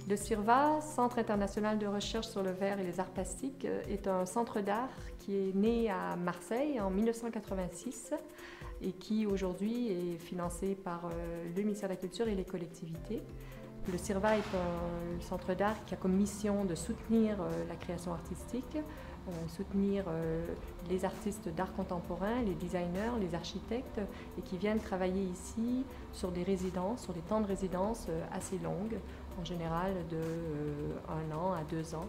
Le CIRVA, Centre international de recherche sur le verre et les arts plastiques, est un centre d'art qui est né à Marseille en 1986 et qui aujourd'hui est financé par le ministère de la Culture et les collectivités. Le CIRVA est un centre d'art qui a comme mission de soutenir la création artistique, soutenir les artistes d'art contemporain, les designers, les architectes, et qui viennent travailler ici sur des résidences, sur des temps de résidence assez longues, en général de 1 an à 2 ans.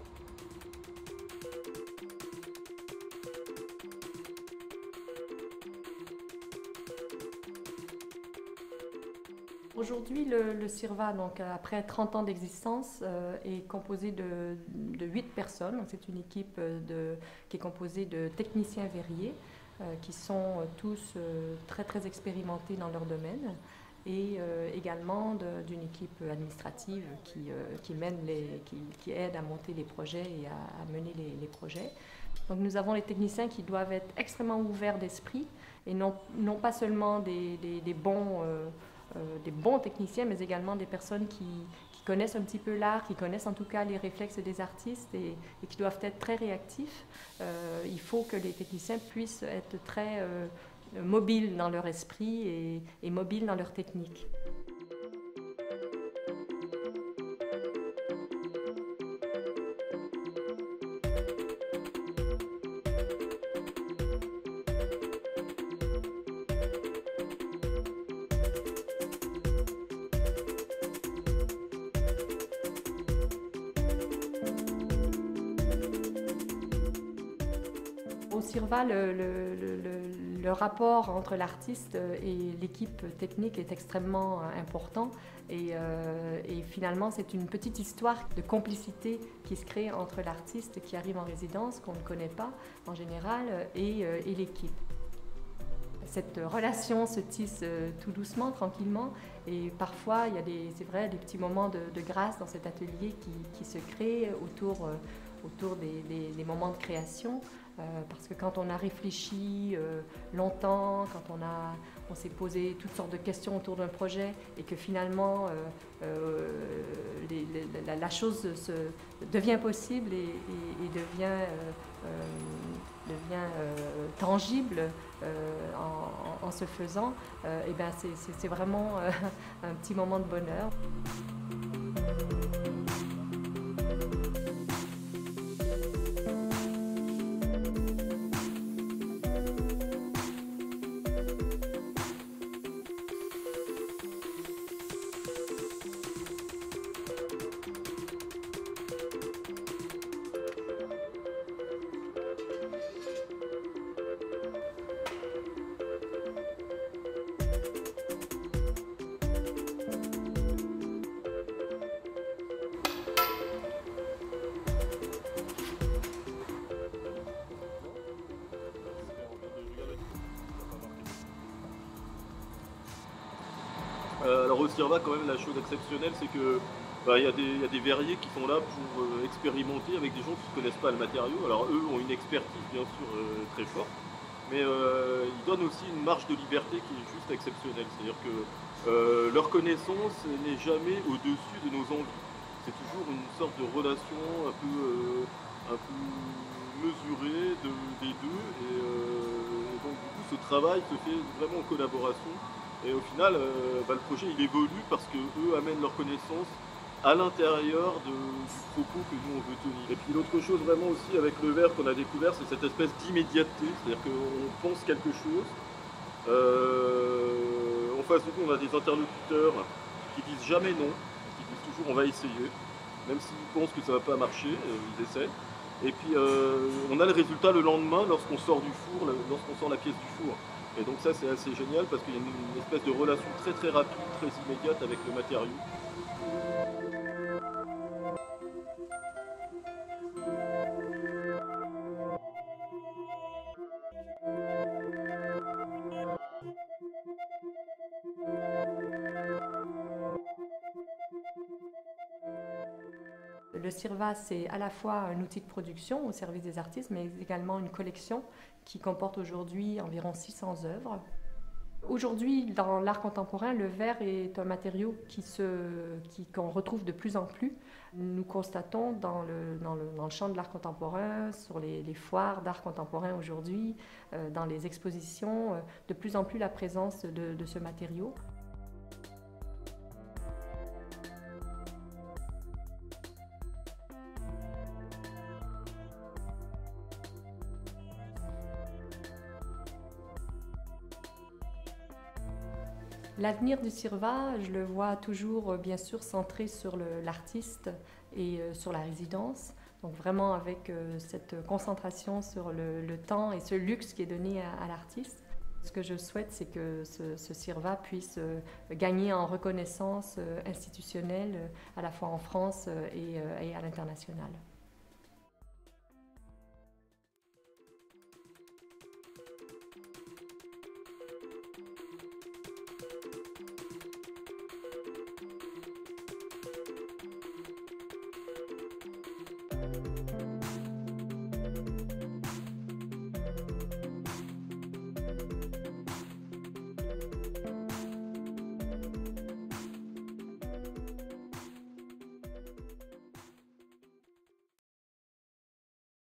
Aujourd'hui, le CIRVA, donc, après 30 ans d'existence, est composé de 8 personnes. C'est une équipe qui est composée de techniciens verriers qui sont tous très expérimentés dans leur domaine, et également d'une équipe administrative qui aide à monter les projets et à mener les projets. Donc nous avons les techniciens qui doivent être extrêmement ouverts d'esprit et non pas seulement des bons techniciens, mais également des personnes qui connaissent un petit peu l'art, qui connaissent en tout cas les réflexes des artistes et qui doivent être très réactifs. Il faut que les techniciens puissent être très mobiles dans leur esprit et mobiles dans leur technique. Au CIRVA, le rapport entre l'artiste et l'équipe technique est extrêmement important et finalement c'est une petite histoire de complicité qui se crée entre l'artiste qui arrive en résidence, qu'on ne connaît pas en général, et l'équipe. Cette relation se tisse tout doucement, tranquillement, et parfois il y a c'est vrai, des petits moments de grâce dans cet atelier qui se créent autour des moments de création, parce que quand on a réfléchi longtemps, quand on s'est posé toutes sortes de questions autour d'un projet et que finalement la chose devient possible et devient tangible en se faisant, et ben c'est vraiment un petit moment de bonheur. Alors au CIRVA, quand même, la chose exceptionnelle, c'est que y a des verriers qui sont là pour expérimenter avec des gens qui ne connaissent pas le matériau. Alors eux ont une expertise bien sûr très forte, mais ils donnent aussi une marge de liberté qui est juste exceptionnelle. C'est-à-dire que leur connaissance n'est jamais au-dessus de nos envies. C'est toujours une sorte de relation un peu mesurée des deux, et donc du coup ce travail se fait vraiment en collaboration. Et au final, le projet il évolue parce qu'eux amènent leurs connaissances à l'intérieur du propos que nous on veut tenir. Et puis l'autre chose vraiment aussi avec le verre qu'on a découvert, c'est cette espèce d'immédiateté, c'est-à-dire qu'on pense quelque chose. En face de nous, on a des interlocuteurs qui disent jamais non, qui disent toujours on va essayer, même s'ils pensent que ça ne va pas marcher, ils essaient. Et puis on a le résultat le lendemain lorsqu'on sort du four, lorsqu'on sort la pièce du four. Et donc ça c'est assez génial parce qu'il y a une espèce de relation très rapide, très immédiate avec le matériau. Le CIRVA, c'est à la fois un outil de production au service des artistes, mais également une collection qui comporte aujourd'hui environ 600 œuvres. Aujourd'hui, dans l'art contemporain, le verre est un matériau qu'on retrouve de plus en plus. Nous constatons dans le champ de l'art contemporain, sur les foires d'art contemporain aujourd'hui, dans les expositions, de plus en plus la présence de ce matériau. L'avenir du CIRVA, je le vois toujours bien sûr centré sur l'artiste et sur la résidence. Donc vraiment avec cette concentration sur le temps et ce luxe qui est donné à l'artiste. Ce que je souhaite, c'est que ce CIRVA puisse gagner en reconnaissance institutionnelle à la fois en France et à l'international.